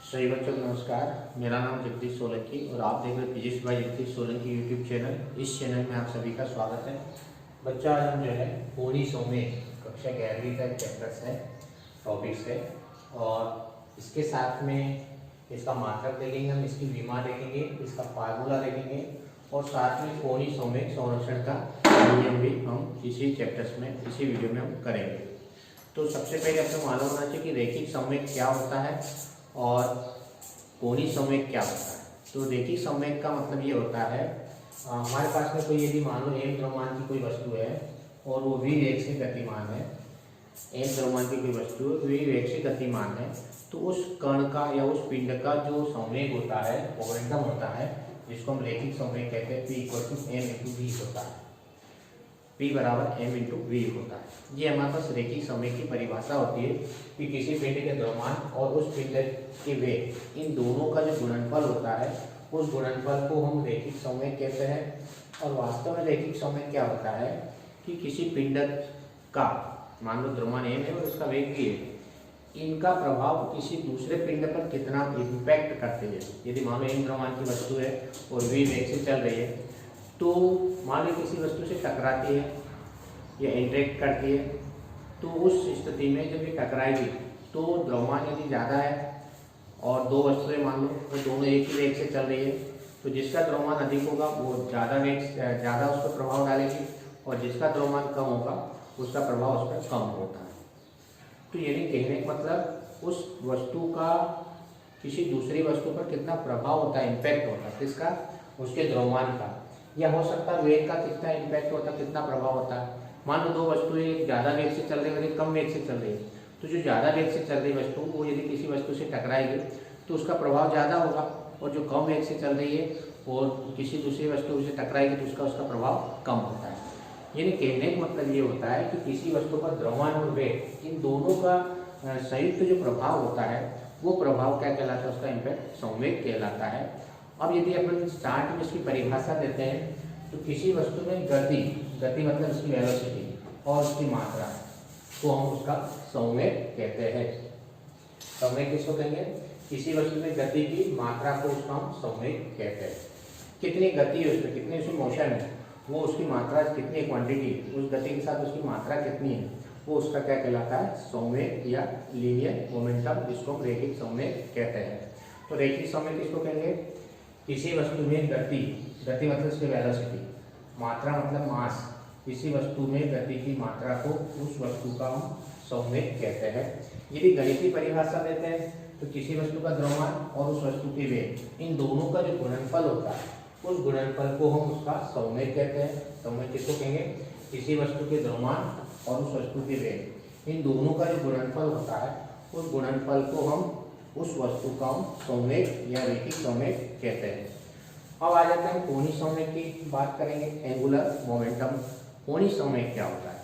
सही बच्चों को नमस्कार। मेरा नाम जगदीश सोलंकी और आप देख रहे हैं physics bye Jagdish Solanki YouTube channel. इस चैनल में आप सभी का स्वागत है। बच्चा आज हम जो है कोणीय संवेग कक्षा 11वीं का एक चैप्टर है, टॉपिक्स है, और इसके साथ में इसका मात्रक देखेंगे, हम इसकी विमा देखेंगे, इसका फार्मूला देखेंगे और साथ में कोणीय संवेग संरक्षण का नियम भी हम इसी चैप्टर्स में, इसी वीडियो में हम करेंगे। तो सबसे पहले आपको मालूम होना चाहिए कि रैखिक संवेग क्या होता है और कोणीय संवेग क्या होता है। तो रैखिक संवेग का मतलब ये होता है, हमारे पास में कोई यदि मान लो m द्रव्यमान की कोई वस्तु है और वो v वेग से गतिमान है, m द्रव्यमान की कोई वस्तु v वेग से गतिमान है, तो उस कण का या उस पिंड का जो संवेग होता है, मोमेंटम होता है, जिसको हम रैखिक संवेग कहते हैं, p = m × v होता है। P बराबर m × v होता है। ये हमारे पास रैखिक संवेग की परिभाषा होती है कि किसी पिंड के द्रव्यमान और उस पिंड के वेग, इन दोनों का जो गुणनफल होता है, उस गुणनफल को हम रैखिक संवेग कहते हैं। और वास्तव में रैखिक संवेग क्या होता है कि किसी पिंड का, मान लो द्रव्यमान m है और उसका वेग v है, इनका प्रभाव किसी दूसरे पिंड पर कितना इम्पैक्ट करते हैं। यदि मान लो m द्रव्यमान की वस्तु है और v वेग से चल रही है, तो मान लो किसी वस्तु से टकराती है या इंटरेक्ट करती है, तो उस स्थिति में जब ये टकराएगी तो द्रव्यमान यदि ज़्यादा है और दो वस्तुएं मान लो तो दोनों एक ही वेग से चल रही है, तो जिसका द्रव्यमान अधिक होगा वो ज़्यादा उस पर प्रभाव डालेगी और जिसका द्रव्यमान कम होगा उसका प्रभाव उस पर कम होता है। तो यानी कहने का मतलब उस वस्तु का किसी दूसरी वस्तु पर कितना प्रभाव होता है, इम्पैक्ट होता है, किसका, उसके द्रव्यमान का, या हो सकता है वेग का कितना इम्पैक्ट होता है, कितना प्रभाव होता है। मान लो दो वस्तुएं ज़्यादा वेग से चल रही है, कम वेग से चल रही है, तो जो ज़्यादा वेग से चल रही वस्तु वो यदि किसी वस्तु से टकराएगी तो उसका प्रभाव ज़्यादा होगा, और जो कम वेग से चल रही है और किसी दूसरी वस्तु से टकराएगी तो उसका प्रभाव कम होता है। यानी कहने का मतलब ये होता है कि किसी वस्तु पर द्रव्यमान और वेग, इन दोनों का संयुक्त जो प्रभाव होता है वो प्रभाव क्या कहलाता है, उसका इम्पैक्ट संवेग कहलाता है। अब यदि अपन स्टार्ट में इसकी परिभाषा देते हैं तो किसी वस्तु में गति मतलब उसकी वेलोसिटी और उसकी मात्रा को हम उसका संवेग कहते हैं। संवेग किसको कहेंगे, किसी वस्तु में गति की मात्रा को उसका हम संवेग कहते हैं। कितनी गति है उसमें, कितनी उसकी मोशन है, वो उसकी मात्रा कितनी क्वांटिटी, उस गति के साथ उसकी मात्रा कितनी है, वो उसका क्या कहलाता है, संवेग या लीनियर मोमेंटम, जिसको हम रैखिक संवेग कहते हैं। तो रैखिक संवेग किसको कहेंगे, किसी वस्तु में गति मतलब उसकी वेलोसिटी, मात्रा मतलब मास, किसी वस्तु में गति की मात्रा को उस वस्तु का हम संवेग कहते हैं। यदि गणितीय परिभाषा देते हैं तो किसी वस्तु का द्रव्यमान और उस वस्तु के वेग, इन दोनों का जो गुणनफल होता है, उस गुणनफल को हम उसका संवेग कहते हैं। संवेग किसको कहेंगे, किसी वस्तु के द्रव्यमान और उस वस्तु के वेग, इन दोनों का जो गुणनफल होता है, उस गुणनफल को हम उस वस्तु का हम संवेग या रैखिक संवेग कहते हैं। अब आ जाते हैं कोणीय संवेग की बात करेंगे, एंगुलर मोमेंटम। कोणीय संवेग क्या होता है।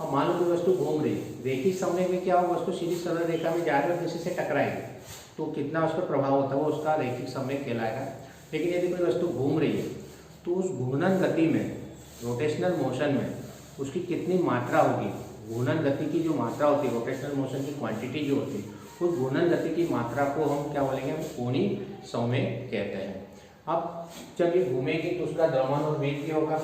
अब मान लो कोई वस्तु घूम रही है, रैखिक संवेग में क्या होगा, वस्तु सीधी सरल रेखा में जा रही है और किसी से टकराएगी तो कितना उस पर प्रभाव होता है, वो उसका रैखिक संवेग कहलाएगा। लेकिन यदि कोई वस्तु घूम रही है तो उस घूर्णन गति में, रोटेशनल मोशन में उसकी कितनी मात्रा होगी, घूर्णन गति की जो मात्रा होती है, रोटेशनल मोशन की क्वांटिटी जो होती है, उस घूर्णन गति की मात्रा को हम क्या बोलेंगे, हम कोणीय संवेग कहते हैं। अब जब ये घूमेगी तो उसका द्रव्यमान और वेग भी होगा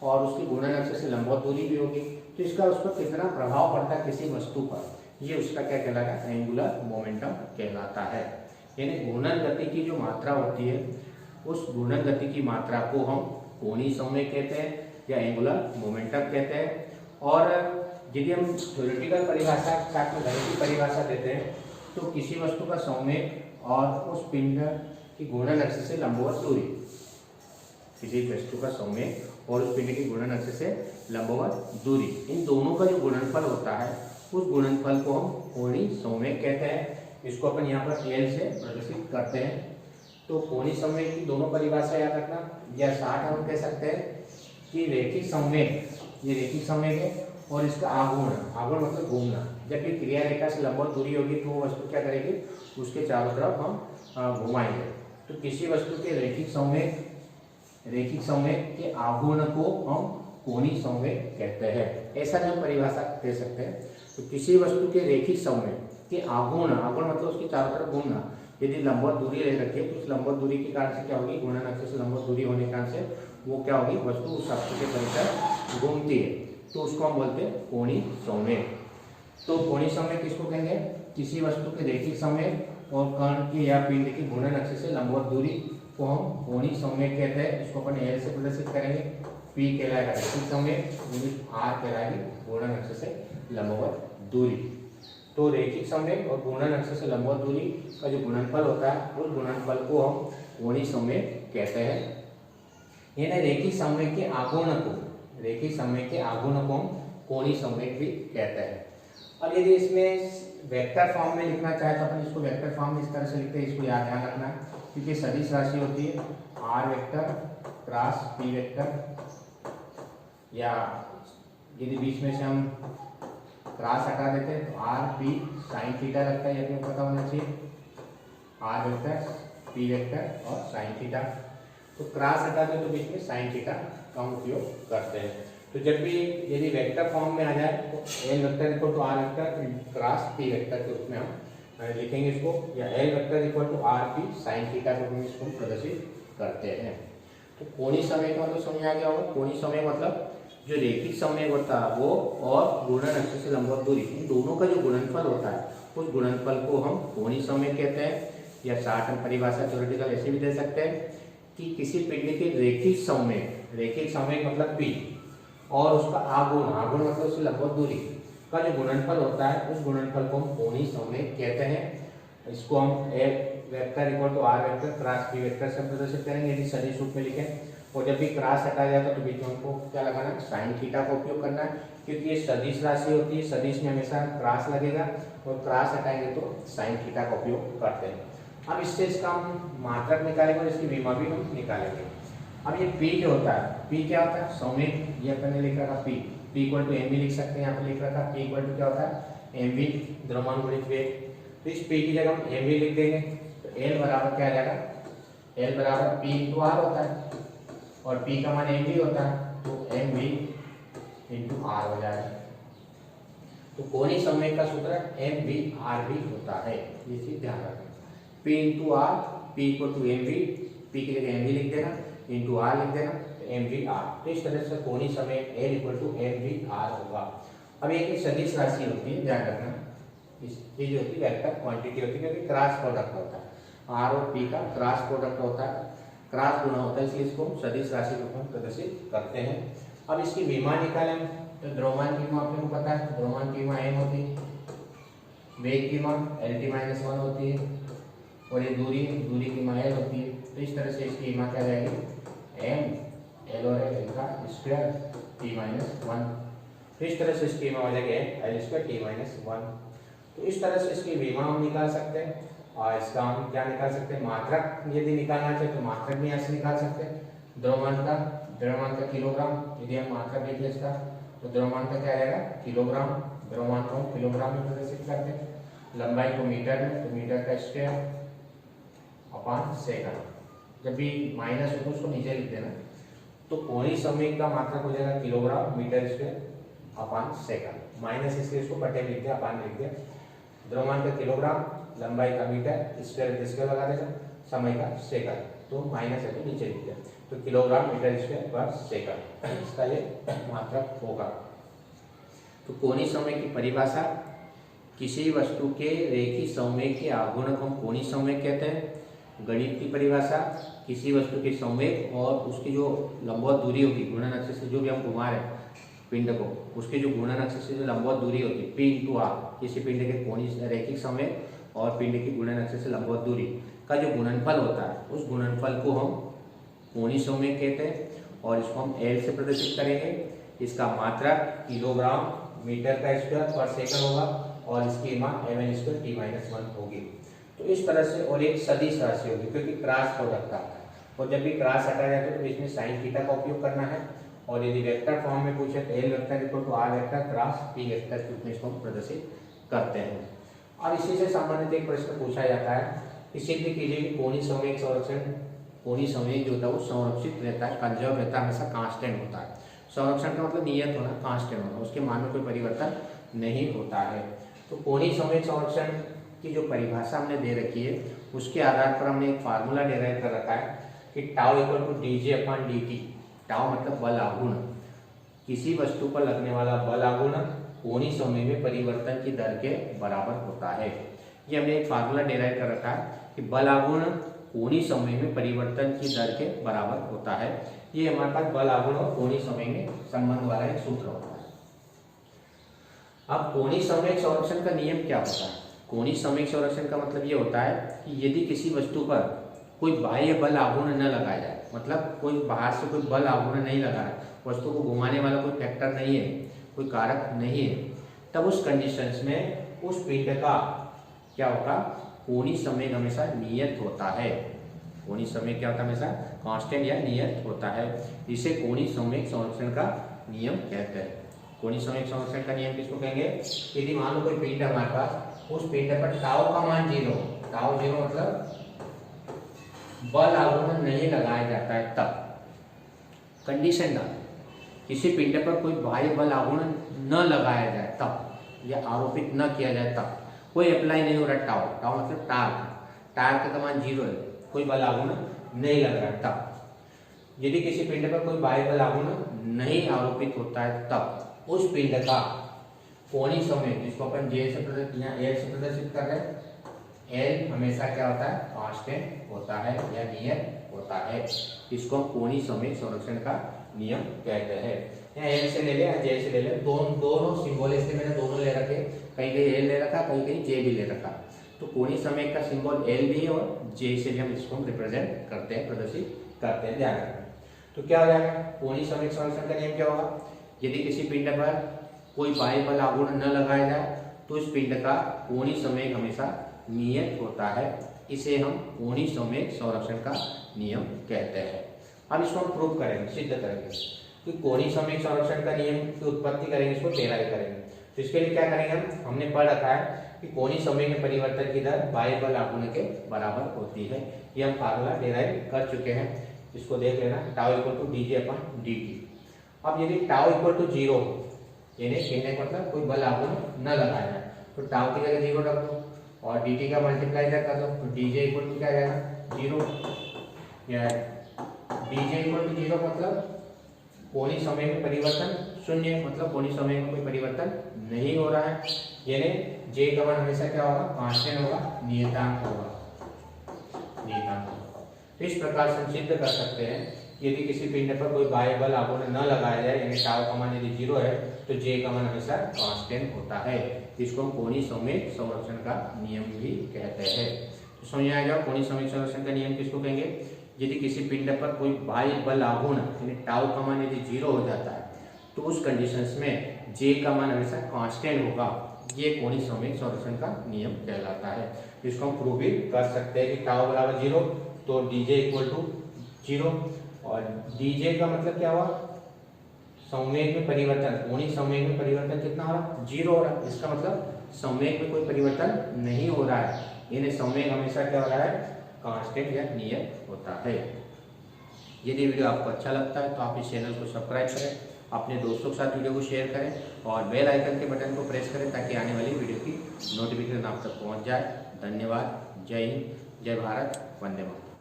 और उसकी घूर्णन अक्ष से लंबवत दूरी भी होगी, तो इसका उस पर कितना प्रभाव पड़ता है किसी वस्तु पर, ये उसका क्या कहलाता है, एंगुलर मोमेंटम कहलाता है। यानी घूर्णन गति की जो मात्रा होती है, उस घूर्णन गति की मात्रा को हम कोणीय संवेग कहते हैं या एंगुलर मोमेंटम कहते हैं। और यदि हम थ्योरेटिकल परिभाषा के साथ में गणितीय परिभाषा देते हैं तो किसी वस्तु का संवेग और उस पिंड की घूर्णन अक्ष से लंबवत दूरी, किसी वस्तु का संवेग और उस पिंड की घूर्णन अक्ष से लंबवत दूरी, इन दोनों का जो गुणनफल होता है, उस गुणनफल को हम कोणीय संवेग कहते हैं। इसको अपन यहाँ पर L से प्रदर्शित करते हैं। तो कोणीय संवेग की दोनों परिभाषा याद रखना, या साथ हम कह सकते हैं कि रैखिक संवेग, ये रैखिक संवेग है और इसका आघूर्ण मतलब घूमना, जब ये क्रिया रेखा से लंबवत दूरी होगी तो वो वस्तु क्या करेगी, उसके चारों तरफ हम घुमाएंगे। तो किसी वस्तु के रैखिक संवेग के आघूर्ण को हम कोणीय संवेग कहते हैं। ऐसा हम परिभाषा दे सकते हैं। तो किसी वस्तु के रैखिक संवेग के आघूर्ण मतलब उसके चारों तरफ घूमना, यदि लंबवत दूरी ले रखी है तो उस लंबवत दूरी के कारण से क्या होगी, गुणन अक्ष से लंबवत दूरी होने के कारण से वो क्या होगी, वस्तु उस अक्ष के परिसर घूमती है, तो उसको हम बोलते हैं कोणीय संवेग। तो कोणीय संवेग किसको कहेंगे, किसी वस्तु के रैखिक संवेग और कण की या पिंड की घूर्णन अक्ष से लंबवत दूरी को हम कोणीय संवेग कहते हैं। इसको अपन एल से प्रदर्शित करेंगे, पी कहलाएगा रैखिक संवेग, आर कहलाएगी घूर्णन अक्ष से लंबवत दूरी। तो रैखिक संवेग और घूर्णन अक्ष से लंबवत दूरी का जो गुणनफल होता है उस गुणनफल को हम कोणीय संवेग कहते हैं। यानी रैखिक संवेग के आघूर्ण को, रैखिक संवेग के आघूर्ण को हम कोणीय संवेग भी कहते हैं। और यदि इसमें वेक्टर फॉर्म में लिखना चाहे तो अपन इसको वेक्टर फॉर्म में इस तरह से लिखते हैं, इसको याद ध्यान रखना, क्योंकि सदिश राशि होती है R vector cross P vector, या यदि बीच में से हम क्रॉस हटा देते हैं तो आर पी साइन थीटा लगता है, ये अपने पता होना चाहिए, आर वेक्टर पी वेक्टर और साइन थीटा। तो क्रॉस हटा दे तो बीच में साइन थीटा का हम उपयोग करते हैं। तो जब भी यदि वेक्टर फॉर्म में आ जाए तो L vector equal to R vector cross P vector के रूप में हम लिखेंगे इसको, या L vector equal to R P sine theta के रूप में इसको प्रदर्शित करते हैं। तो कोणीय संवेग का मतलब समझ आ गया होगा। कोणीय संवेग मतलब जो रैखिक संवेग होता है वो और घूर्णन अक्ष से लंबवत दूरी, इन दोनों का जो गुणनफल होता है उस गुणनफल को हम कोणीय संवेग कहते हैं। या शॉर्ट हम परिभाषा थ्योरेटिकल ऐसे भी दे सकते हैं कि किसी पिंड के रैखिक संवेग, रैखिक संवेग मतलब पी, और उसका आघूर्ण, आघूर्ण मतलब उसकी लंबवत दूरी का जो गुणनफल होता है उस गुणनफल को हम कोणीय संवेग कहते हैं। इसको हम A vector equal to R vector cross P vector से प्रदर्शित करेंगे यदि सदिश रूप में लिखें। और जब भी क्रॉस हटा जाएगा तो बीच में हमको क्या लगाना है, साइन थीटा का उपयोग करना है, क्योंकि ये सदिश राशि होती है, सदिश में हमेशा क्रॉस लगेगा और क्रॉस हटाएंगे तो साइन थीटा का उपयोग करते हैं। अब इससे इसका हम मात्रक निकालेंगे और इसकी विमा भी हम निकालेंगे। अब ये P जो होता है, P क्या होता है, संवेग, ये अपन ने लिख रखा P इक्वल टू mv लिख सकते हैं, यहाँ पे लिख रखा P इक्वल टू क्या होता है mv द्रव्यमान गुणित वेग। तो इस P की जगह हम mv लिख देंगे तो L बराबर क्या आ जाएगा, L बराबर P इंटू आर होता है और P का मान mv होता है, तो mv इंटू आर हो जाएगा। तो कोणीय संवेग का सूत्र mv rv होता है, ये चीज ध्यान रखना। P into R, P equal to mv, P की जगह mv लिख देना इंटू आर लिख देना, तो mv r। तो इस तरह से कोणीय संवेग L equal to mv r होगा। अब एक सदिश राशि होती है, ध्यान रखना, ये जो होती है वेक्टर क्वांटिटी होती है, क्योंकि क्रॉस प्रोडक्ट होता है, r और p का क्रॉस प्रोडक्ट होता है, क्रॉस गुणा होता है, इसलिए इसको सदिश राशि के रूप में प्रदर्शित करते हैं। अब इसकी विमा निकालें तो द्रव्यमान की विमा आपको पता है, द्रव्यमान की विमा m होती है, वेग की विमा LT-1 होती है, और ये दूरी की विमा L होती है। तो इस तरह से इसकी विमा क्या रहेगी, m L और L का स्क्वायर T-1। तो इस तरह से इसकी विमा हो जाएगी L स्क्वायर T-1। तो इस तरह से इसकी विमा हम निकाल सकते हैं। और इसका हम क्या निकाल सकते हैं, मात्रक यदि निकालना चाहे तो मात्रक भी यहाँ से निकाल सकते हैं। द्रव्यमान का किलोग्राम, यदि हम मात्रक देखें इसका तो द्रव्यमान का क्या रहेगा किलोग्राम, द्रव्यमान को हम किलोग्राम में प्रदर्शित करते हैं। लंबाई को मीटर में, तो मीटर का स्क्वायर अपॉन सेकंड। जब भी माइनस हो तो उसको नीचे लिख देना। तो कोणीय संवेग का मात्रक हो जाएगा kilogram metre square upon second, minus इसलिए इसको बटे लिख दिया, अपॉन लिख दिया। द्रव्यमान का किलोग्राम, लंबाई का मीटर, स्क्वायर लगा देगा, समय का सेकंड, तो माइनस है तो नीचे लिख दिया, तो किलोग्राम मीटर स्क्वायर पर सेकंड इसका ये मात्रक होगा। तो कोणीय संवेग की परिभाषा, किसी वस्तु के रैखिक संवेग के आघूर्ण को हम कोणीय संवेग कहते हैं। गणित की परिभाषा, किसी वस्तु के संवेग और उसकी जो लंबवत दूरी होगी, घूर्णन अक्ष से जो भी हम घुमा रहे हैं पिंड को, उसके जो घूर्णन अक्ष से जो लंबवत दूरी होती है P इंटू आर, किसी पिंड के कोणीय रैखिक संवेग और पिंड की घूर्णन अक्ष से लंबवत दूरी का जो गुणनफल होता है उस गुणनफल को हम कोणीय संवेग कहते हैं। और इसको हम L से प्रदर्शित करेंगे। इसका मात्रक किलोग्राम मीटर का स्क्वायर पर सेकंड होगा और इसकी विमा mn स्क्वायर T-1 होगी। तो इस तरह से, और एक सदिश राशि होगी क्योंकि क्रॉस प्रोडक्ट आता है, और जब भी क्रॉस हटा जाए तो इसमें साइन थीटा का उपयोग करना है। और यदि वेक्टर फॉर्म में पूछे तो L vector equal to R vector cross P vector के रूप में इसको प्रदर्शित करते हैं। अब इसी से संबंधित एक प्रश्न पूछा जाता है कि सिद्ध कीजिए कि कोणीय संवेग संरक्षण, कोणीय संवेग जो होता है वो संरक्षित रहता है, कंजर्व रहता है, हमेशा कांस्टेंट होता है। संरक्षण का मतलब नियत होना, कांस्टेंट होना, उसके मान में कोई परिवर्तन नहीं होता है। तो कोणीय संवेग संरक्षण की जो परिभाषा हमने दे रखी है उसके आधार पर हमने एक फार्मूला डिराइव कर रखा है कि tau equal to dj/dt। Tau मतलब बल आघूर्ण, किसी वस्तु पर लगने वाला बल आघूर्ण कोणीय समय में परिवर्तन की दर के बराबर होता है। ये हमने एक फार्मूला डिराइव कर रखा है कि बल आघूर्ण कोणीय समय में परिवर्तन की दर के बराबर होता है। ये हमारे पास बल आघूर्ण और कोणीय समय में संबंध वाला एक सूत्र होता है। अब कोणीय संवेग संरक्षण का नियम क्या होता है? कोणीय संवेग संरक्षण का मतलब ये होता है कि यदि किसी वस्तु पर कोई बाह्य बल आघूर्ण न लगाया जाए, मतलब कोई बाहर से कोई बल आघूर्ण नहीं लगा है, वस्तु को घुमाने वाला कोई फैक्टर नहीं है, कोई कारक नहीं है, तब उस कंडीशंस में उस पिंड का क्या होगा? कोणीय संवेग हमेशा नियत होता है। कोणीय संवेग क्या होता है? हमेशा कांस्टेंट या नियत होता है। इसे कोणीय संवेग संरक्षण का नियम कहते हैं। कोणीय संवेग संरक्षण का नियम किसको कहेंगे? यदि मान लो कोई पिंड है हमारे पास, उस पिंड पर टाउ का मान 0, टाउ 0 मतलब बल आघूर्ण नहीं लगाया जाता है, तब कंडीशन डाल, किसी पिंड पर कोई बाह्य बल आघूर्ण न लगाया जाए तब, या आरोपित न किया जाए तब, कोई अप्लाई नहीं हो रहा टाउ, टाउ मतलब टार्क, टार्क का मान 0 है, कोई बल आघूर्ण नहीं लग रहा है तब। यदि किसी पिंड पर कोई बाह्य बल आघूर्ण नहीं आरोपित होता है तब उस पिंड का कोणीय संवेग, जिसको अपन जे से प्रदर्शित कर रहे हैं, एल हमेशा क्या होता है? कांस्टेंट होता है या नियत होता है। इसको हम कोणीय संवेग संरक्षण का नियम कहते हैं। यहाँ एल से ले ले या जे से ले ले, दोनों सिंबल इसलिए मैंने दोनों ले रखे, कहीं कहीं एल ले रखा, कहीं कहीं जे भी ले रखा। तो कोणीय संवेग का सिंबल एल भी है और जे से भी हम इसको रिप्रेजेंट करते हैं, प्रदर्शित करते हैं, ध्यान रखना। तो क्या हो जाएगा? कोणीय संवेग संरक्षण का नियम क्या होगा? यदि किसी पिंड पर कोई बाह्य बल आघूर्ण न लगाया जाए तो इस पिंड का कोणीय संवेग हमेशा नियत होता है। इसे हम कोणीय संवेग संरक्षण का नियम कहते हैं। अब इसको हम प्रूव करेंगे, सिद्ध करेंगे कि कोणीय संवेग संरक्षण का नियम की उत्पत्ति करेंगे, इसको डेराइव करेंगे। तो इसके लिए क्या करेंगे? हमने पढ़ रखा है कि कोणीय संवेग में परिवर्तन की दर बाह्य बल आघूर्ण के बराबर होती है। ये हम फार्मूला डेराइव कर चुके हैं, इसको देख लेना। Tau equal to dj/dt। अब यदि टाउ इक्वल टू 0, यानी कहने का मतलब कोई बल आघूर्ण न लगाया जाए, तो टाउ की जगह 0 रख दो और dt का मल्टीप्लाई कर दो, तो dj इक्वल टू क्या जाएगा? 0। या dj इक्वल टू 0 मतलब कोणीय संवेग में परिवर्तन 0, मतलब कोणीय संवेग में कोई परिवर्तन नहीं हो रहा है, यानी j का मान हमेशा क्या होगा? कांस्टेंट होगा, नियतांक होगा, नियतांक होगा। तो इस प्रकार से हम सिद्ध कर सकते हैं यदि किसी पिंड पर कोई बाह्य बल आघूर्ण न लगाया जाए, यानी टाउ का मान यदि 0 है, तो j का मान हमेशा कांस्टेंट होता है। इसको हम कोणीय संवेग संरक्षण का नियम भी कहते हैं। तो समझ आ जाओ, कोणीय संवेग संरक्षण का नियम किसको कहेंगे? यदि किसी पिंड पर कोई बाह्य बल आघूर्ण यानी टाउ का मान यदि 0 हो जाता है, तो उस कंडीशंस में j का मान हमेशा कांस्टेंट होगा। ये कोणीय संवेग संरक्षण का नियम कहलाता है। इसको हम प्रूव भी कर सकते हैं कि टाउ बराबर 0, तो dj इक्वल टू 0, और dj का मतलब क्या हुआ? संवेग में परिवर्तन, कोणीय संवेग में परिवर्तन कितना हो रहा? 0 हो रहा है। इसका मतलब संवेग में कोई परिवर्तन नहीं हो रहा है, यानी संवेग हमेशा क्या हो रहा है? कांस्टेंट या नियत होता है। यदि वीडियो आपको अच्छा लगता है तो आप इस चैनल को सब्सक्राइब करें, अपने दोस्तों के साथ वीडियो को शेयर करें और बेल आइकन के बटन को प्रेस करें ताकि आने वाली वीडियो की नोटिफिकेशन आप तक पहुंच जाए। धन्यवाद। जय हिंद, जय भारत, वंदे मातरम।